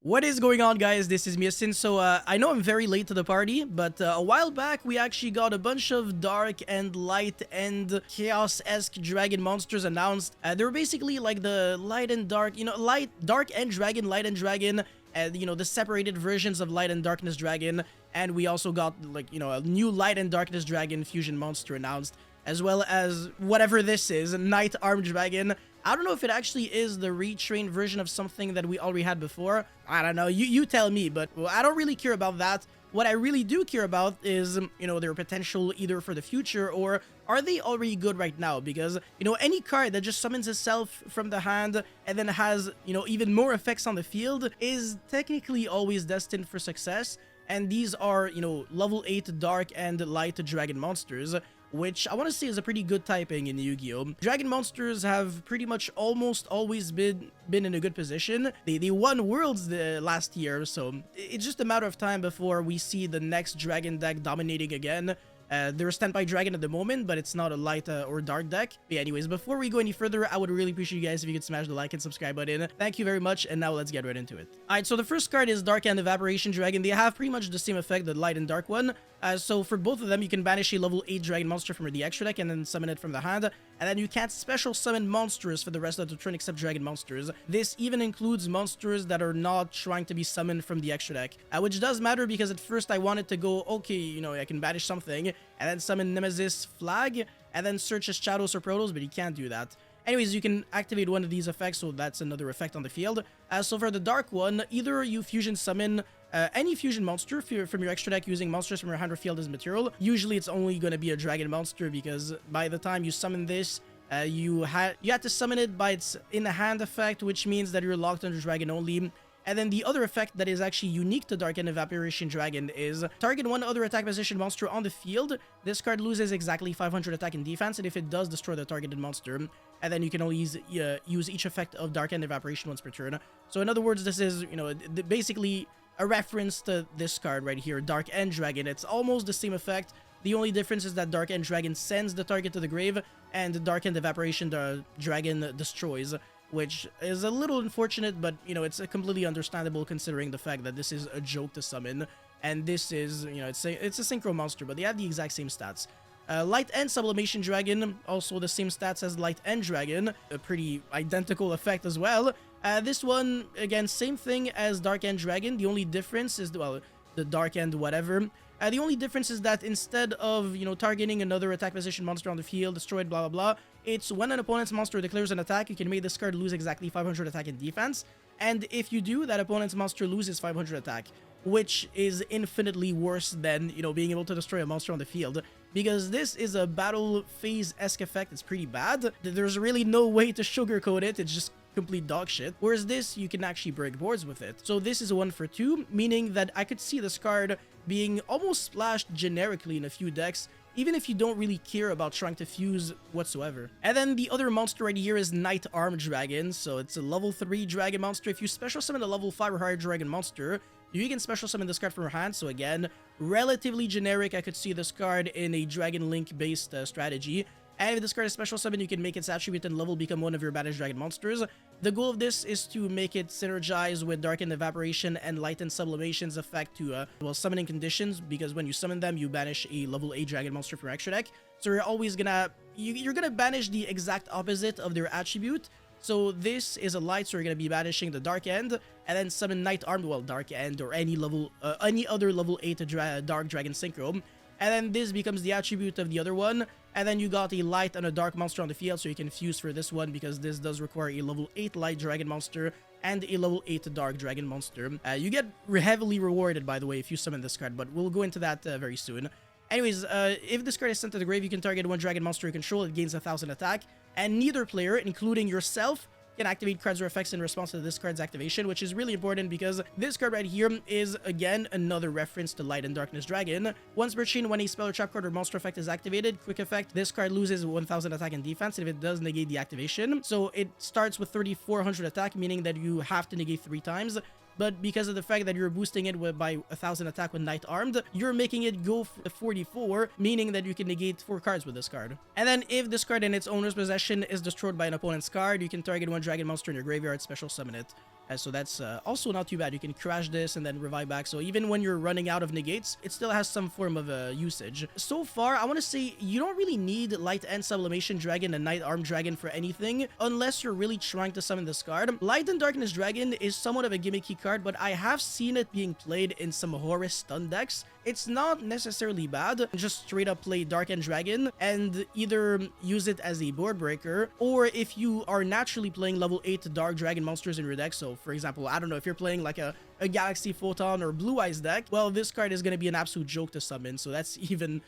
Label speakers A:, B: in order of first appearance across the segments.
A: What is going on, guys? This is Miasin. So I know I'm very late to the party, but a while back we actually got a bunch of dark and light and chaos-esque dragon monsters announced. They were basically like the light and dark, dark and dragon, light and dragon, and the separated versions of light and darkness dragon. And we also got a new light and darkness dragon fusion monster announced, as well as whatever this is, Night Arm Dragon. I don't know if it actually is the retrained version of something that we already had before. I don't know, you tell me, but I don't really care about that. What I really do care about is, their potential either for the future, or are they already good right now? Because, any card that just summons itself from the hand and then has, even more effects on the field is technically always destined for success. And these are, level 8 dark and light dragon monsters, which I want to say is a pretty good typing in Yu-Gi-Oh! Dragon monsters have pretty much almost always been in a good position. They won Worlds the last year, so it's just a matter of time before we see the next dragon deck dominating again. They're a standby dragon at the moment, but it's not a light or dark deck. But yeah, anyways, before we go any further, I would really appreciate you guys if you could smash the like and subscribe button. Thank you very much, and now let's get right into it. Alright, so the first card is Dark and Evaporation Dragon. They have pretty much the same effect, the light and dark one. So for both of them, you can banish a level 8 dragon monster from the extra deck and then summon it from the hand. And then you can't special summon monsters for the rest of the turn except dragon monsters. This even includes monsters that are not trying to be summoned from the extra deck. Which does matter because at first I wanted to go, okay, I can banish something, and then summon Nemesis Flag, and then search as Shadows or Protos, but you can't do that. Anyways, you can activate one of these effects, so that's another effect on the field. So for the dark one, either you fusion summon any fusion monster from your extra deck using monsters from your hand or field as material. Usually it's only going to be a dragon monster, because by the time you summon this, you had to summon it by its in-hand effect, which means that you're locked under dragon only. And then the other effect that is actually unique to Dark and Evaporation Dragon is target one other attack position monster on the field. This card loses exactly 500 attack and defense, and if it does, destroy the targeted monster. And then you can only use each effect of Dark and Evaporation once per turn. So in other words, this is, basically a reference to this card right here, Dark End Dragon. It's almost the same effect. The only difference is that Dark End Dragon sends the target to the grave, and Dark End Evaporation, the dragon destroys, which is a little unfortunate, but, it's completely understandable considering the fact that this is a joke to summon, and this is, it's a synchro monster, but they have the exact same stats. Light End Sublimation Dragon, also the same stats as Light End Dragon, a pretty identical effect as well. This one, again, same thing as Dark End Dragon. The only difference is, well, the Dark End whatever. The only difference is that instead of, targeting another attack position monster on the field, destroyed, blah, blah, blah, it's when an opponent's monster declares an attack, you can make this card lose exactly 500 attack and defense. And if you do, that opponent's monster loses 500 attack, which is infinitely worse than, being able to destroy a monster on the field. Because this is a battle phase-esque effect. It's pretty bad. There's really no way to sugarcoat it. It's just complete dog shit. Whereas this, you can actually break boards with it. So this is a 1 for 2, meaning that I could see this card being almost splashed generically in a few decks, even if you don't really care about trying to fuse whatsoever. And then the other monster right here is Night Arm Dragon. So it's a level 3 dragon monster. If you special summon a level 5 or higher dragon monster, you can special summon this card from your hand. So again, relatively generic. I could see this card in a Dragon Link based strategy. And if this card is special summon, you can make its attribute and level become one of your banished dragon monsters. The goal of this is to make it synergize with Dark and Evaporation and Light and Sublimation's effect to, summoning conditions, because when you summon them, you banish a level 8 dragon monster from your extra deck. So you're always gonna, you're gonna banish the exact opposite of their attribute. So this is a light, so you're gonna be banishing the Dark End, and then summon Night Arm, well, Dark End, or any other level 8 Dark Dragon Synchro. And then this becomes the attribute of the other one. And then you got a light and a dark monster on the field, so you can fuse for this one, because this does require a level 8 light dragon monster and a level 8 dark dragon monster. You get heavily rewarded, by the way, if you summon this card, but we'll go into that very soon. Anyways, if this card is sent to the grave, you can target one dragon monster you control. It gains 1000 attack, and neither player, including yourself, can activate cards or effects in response to this card's activation, which is really important because this card right here is, again, another reference to Light and Darkness Dragon. Once per chain, when a spell or trap card or monster effect is activated, quick effect, this card loses 1000 attack and defense, and if it does, negate the activation. So it starts with 3400 attack, meaning that you have to negate 3 times. but because of the fact that you're boosting it by 1000 attack with Knight Armed, you're making it go for 44, meaning that you can negate 4 cards with this card. And then if this card in its owner's possession is destroyed by an opponent's card, you can target one dragon monster in your graveyard, special summon it. So that's also not too bad. You can crash this and then revive back. So even when you're running out of negates, it still has some form of usage. So far, I want to say you don't really need Light and Sublimation Dragon and Night Arm Dragon for anything, unless you're really trying to summon this card. Light and Darkness Dragon is somewhat of a gimmicky card, but I have seen it being played in some Horus stun decks. It's not necessarily bad. Just straight up play Dark End Dragon and either use it as a board breaker, or if you are naturally playing level 8 Dark Dragon monsters in your deck, so for example, I don't know, if you're playing like a Galaxy Photon or Blue Eyes deck, well, this card is going to be an absolute joke to summon, so that's even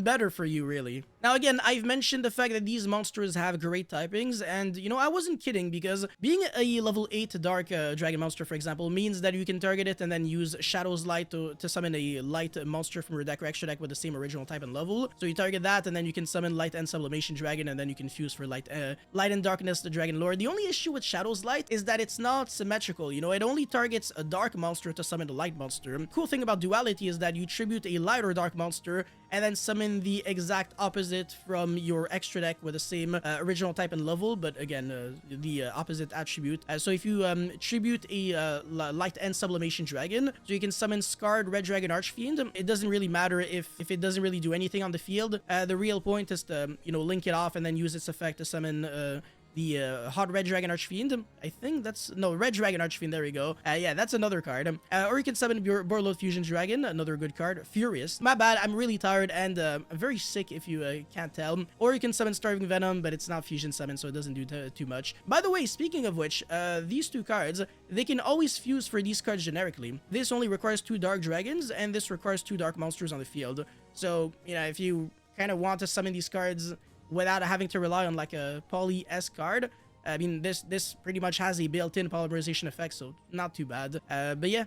A: better for you, really. Now, again, I've mentioned the fact that these monsters have great typings, and, you know, I wasn't kidding, because being a level 8 Dark Dragon monster, for example, means that you can target it and then use Shadow's Light to summon a Light monster from your deck or extra deck with the same original type and level. So you target that, and then you can summon Light and Sublimation Dragon, and then you can fuse for Light and Darkness, the Dragon Lord. The only issue with Shadow's Light is that it's not symmetrical, you know, it only targets a Dark monster to summon a Light monster. Cool thing about Duality is that you tribute a Light or Dark monster and then summon the exact opposite from your extra deck with the same original type and level, but again, the opposite attribute. So if you tribute a Light and Sublimation Dragon, so you can summon Scarred Red Dragon Archfiend. It doesn't really matter if it doesn't really do anything on the field. The real point is to, you know, link it off and then use its effect to summon the Hot Red Dragon Archfiend. I think that's... No, Red Dragon Archfiend, there we go. Yeah, that's another card. Or you can summon your Borload Fusion Dragon, another good card. Furious. My bad, I'm really tired and I'm very sick if you can't tell. Or you can summon Starving Venom, but it's not Fusion Summon, so it doesn't do too much. By the way, speaking of which, these two cards, they can always fuse for these cards generically. This only requires 2 Dark Dragons, and this requires 2 Dark Monsters on the field. So, you know, if you kind of want to summon these cards without having to rely on like a Poly-S card, I mean, this pretty much has a built-in polymerization effect, so not too bad. But yeah,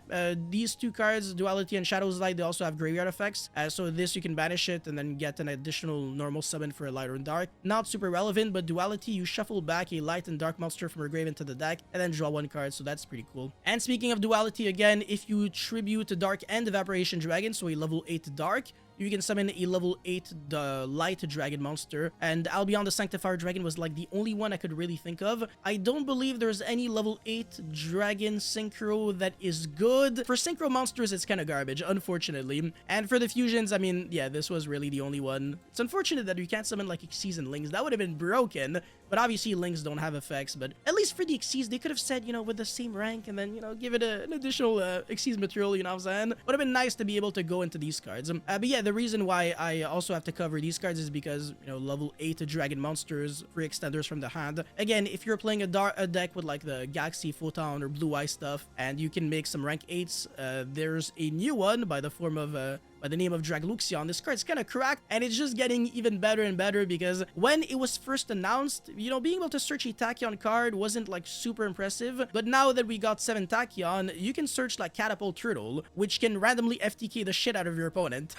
A: these two cards, Duality and Shadow's Light, they also have graveyard effects. So this, you can banish it and then get an additional normal summon for a Light and Dark. Not super relevant, but Duality, you shuffle back a Light and Dark monster from your grave into the deck and then draw 1 card, so that's pretty cool. And speaking of Duality, again, if you tribute Dark and Evaporation Dragon, so a level 8 Dark, you can summon a level 8 Light Dragon monster, and Albion the Sanctifier Dragon was like the only one I could really think of. I don't believe there's any level 8 Dragon Synchro that is good. For Synchro monsters, it's kind of garbage, unfortunately. And for the fusions, I mean, yeah, this was really the only one. It's unfortunate that you can't summon like Xyz and Lings. That would have been broken, but obviously Lings don't have effects. But at least for the Xyz, they could have said, you know, with the same rank, and then, you know, give it an additional Xyz material, you know what I'm saying? Would have been nice to be able to go into these cards. But yeah, the reason why I also have to cover these cards is because, you know, level 8 Dragon monsters, free extenders from the hand. Again, if you're playing a deck with like the Galaxy Photon or Blue Eye stuff, and you can make some rank 8s, there's a new one by the form of by the name of Dragluxion. This card's kind of cracked, and it's just getting even better and better, because when it was first announced, you know, being able to search a Tachyon card wasn't like super impressive, but now that we got 7 Tachyon, you can search like Catapult Turtle, which can randomly FTK the shit out of your opponent.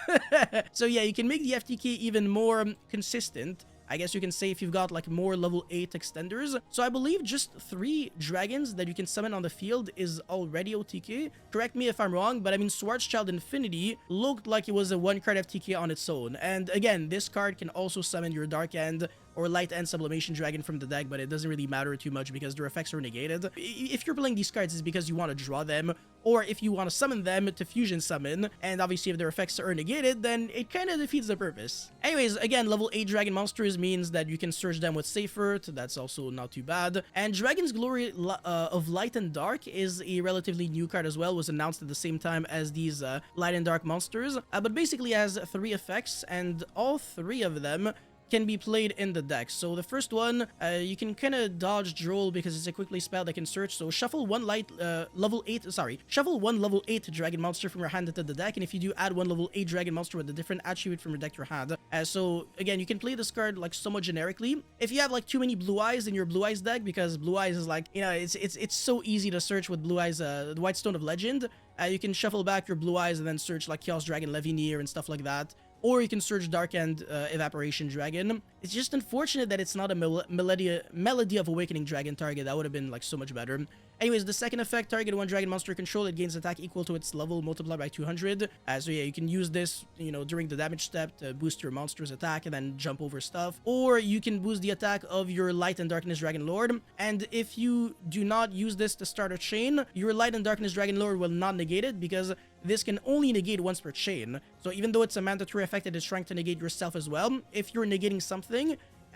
A: So yeah, you can make the FTK even more consistent, I guess you can say, if you've got like more level 8 extenders. So I believe just 3 dragons that you can summon on the field is already OTK. Correct me if I'm wrong, but I mean, Schwarzschild Infinity looked like it was a 1 card FTK on its own. And again, this card can also summon your Dark End or Light and Sublimation Dragon from the deck, but it doesn't really matter too much because their effects are negated. If you're playing these cards, it's because you want to draw them, or if you want to summon them to fusion summon, and obviously if their effects are negated, then it kind of defeats the purpose. Anyways, again, level 8 Dragon monsters means that you can search them with Safer, that's also not too bad. And Dragon's Glory of Light and Dark is a relatively new card as well, was announced at the same time as these Light and Dark monsters, but basically has 3 effects, and all 3 of them can be played in the deck. So the first one, you can kind of dodge Droll because it's a quickly spell that can search. So shuffle one level 8 dragon monster from your hand into the deck, and if you do, add 1 level 8 dragon monster with a different attribute from your deck to your hand. So again, you can play this card like somewhat generically. If you have like too many Blue Eyes in your Blue Eyes deck, because Blue Eyes is like, you know, it's so easy to search with Blue Eyes, the White Stone of Legend. You can shuffle back your Blue Eyes and then search like Chaos Dragon Levinier and stuff like that. or you can search Dark End Evaporation Dragon. It's just unfortunate that it's not a Melody of Awakening Dragon target. That would have been like so much better. Anyways, the second effect, target one dragon monster control, it gains attack equal to its level multiplied by 200. So yeah, you can use this, you know, during the damage step to boost your monster's attack and then jump over stuff. Or you can boost the attack of your Light and Darkness Dragon Lord. And if you do not use this to start a chain, your Light and Darkness Dragon Lord will not negate it, because this can only negate once per chain. So even though it's a mandatory effect, it is trying to negate yourself as well. If you're negating something,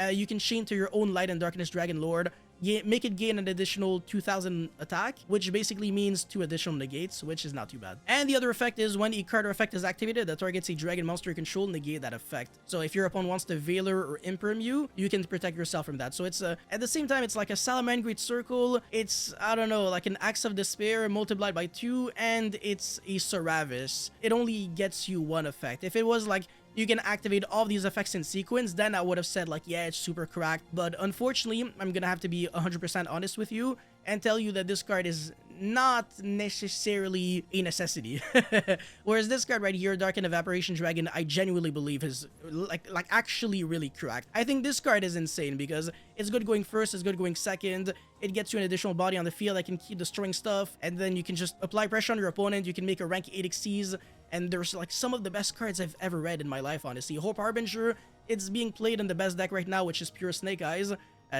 A: you can chain to your own Light and Darkness Dragon Lord, make it gain an additional 2000 attack, which basically means 2 additional negates, which is not too bad. And the other effect is when a card or effect is activated that targets a dragon monster you control, negate that effect. So if your opponent wants to Veiler or Imperm you can protect yourself from that. So it's at the same time, it's like a Salamangreat Circle. It's, I don't know, like an Axe of Despair multiplied by 2, and it's a Saravis. It only gets you 1 effect. If it was like you can activate all of these effects in sequence, then I would have said like, yeah, it's super cracked. But unfortunately, I'm gonna have to be 100% honest with you and tell you that this card is not necessarily a necessity. Whereas this card right here, Dark and Evaporation Dragon, I genuinely believe is like actually really cracked. I think this card is insane because it's good going first, it's good going second. It gets you an additional body on the field that can keep destroying stuff, and then you can just apply pressure on your opponent. You can make a rank 8 Xyz, and there's like some of the best cards I've ever read in my life, honestly. Hope Harbinger, it's being played in the best deck right now, which is pure Snake Eyes.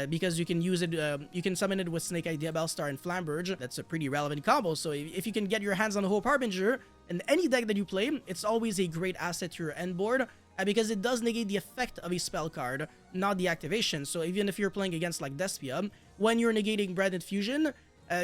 A: Because you can use it, you can summon it with Snake Eye, Diabellstar, and Flamberge. That's a pretty relevant combo. So if you can get your hands on the Hope Harbinger in any deck that you play, it's always a great asset to your end board. Because it does negate the effect of a spell card, not the activation. So even if you're playing against like Despia, when you're negating Branded Fusion,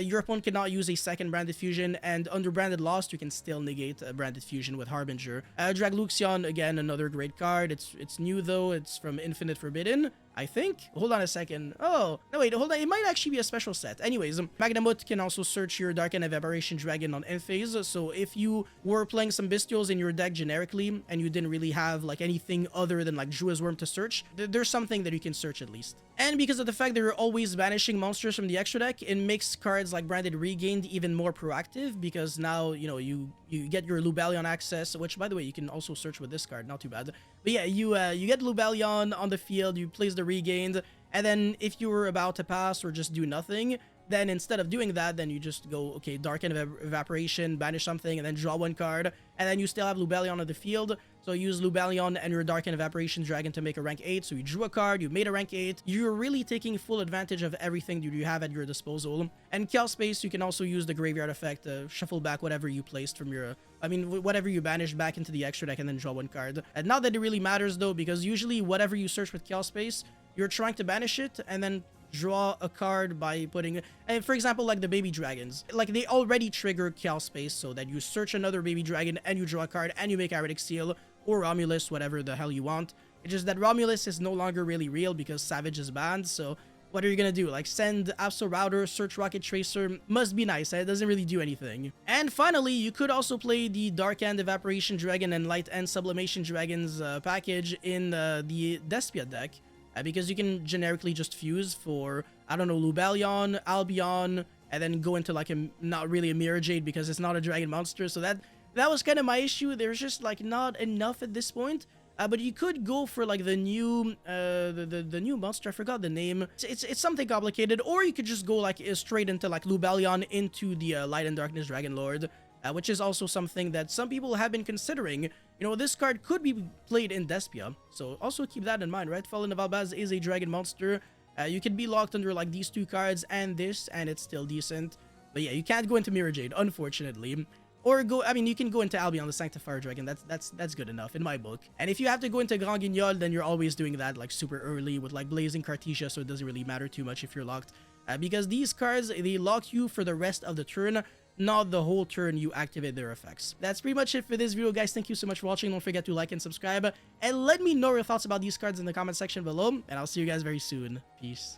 A: your opponent cannot use a second Branded Fusion, and under Branded Lost, you can still negate Branded Fusion with Harbinger. Dragluxion, again, another great card. It's new though. It's from Infinite Forbidden, I think. Hold on a second. Oh, no, wait, hold on. It might actually be a special set. Anyways, Magnamut can also search your Dark and Evaporation Dragon on end phase. So if you were playing some Bestials in your deck generically, and you didn't really have like anything other than like Drua's Worm to search, there's something that you can search at least. And because of the fact that you're always banishing monsters from the extra deck, it makes cards like Branded Regained even more proactive, because now, you know, you get your Lubellion access, which, by the way, you can also search with this card, not too bad. But yeah, you get Lubellion on the field, you place the Regained, and then if you were about to pass or just do nothing, then instead of doing that, then you just go, okay, Dark and Evaporation, banish something, and then draw 1 card, and then you still have Lubellion on the field, so use Lubellion and your Dark and Evaporation Dragon to make a rank 8, so you drew a card, you made a rank 8, you're really taking full advantage of everything that you have at your disposal. And Chaos Space, you can also use the Graveyard effect to shuffle back whatever you placed from your, whatever you banished back into the extra deck and then draw 1 card. And not that it really matters though, because usually whatever you search with Chaos Space, you're trying to banish it and then draw a card by putting, and for example, like the baby dragons, like they already trigger Chaos Space, so that you search another baby dragon and you draw a card and you make Arytic Seal or Romulus, whatever the hell you want. It's just that Romulus is no longer really real because Savage is banned, so what are you gonna do? Like send Absol Router, search Rocket Tracer? Must be nice, it doesn't really do anything. And finally, you could also play the Dark End Evaporation Dragon and Light End Sublimation Dragons package in the Despia deck. Because you can generically just fuse for, I don't know, Lubellion, Albion, and then go into like a, not really a Mirror Jade because it's not a dragon monster. So that was kind of my issue. There's just like not enough at this point. But you could go for like the new, the new monster. I forgot the name. It's something complicated. Or you could just go like straight into like Lubellion into the Light and Darkness Dragon Lord. Which is also something that some people have been considering. You know, this card could be played in Despia, so also keep that in mind, right? Fallen of Albaz is a dragon monster. You can be locked under like these 2 cards and this, and it's still decent. But yeah, you can't go into Mirror Jade, unfortunately. Or go, you can go into Albion, the Sanctifier Dragon. That's good enough in my book. And if you have to go into Grand Guignol, then you're always doing that like super early with like Blazing Cartesia, so it doesn't really matter too much if you're locked. Because these cards, they lock you for the rest of the turn, not the whole turn you activate their effects. That's pretty much it for this video, guys. Thank you so much for watching. Don't forget to like and subscribe, and let me know your thoughts about these cards in the comment section below, and I'll see you guys very soon. Peace.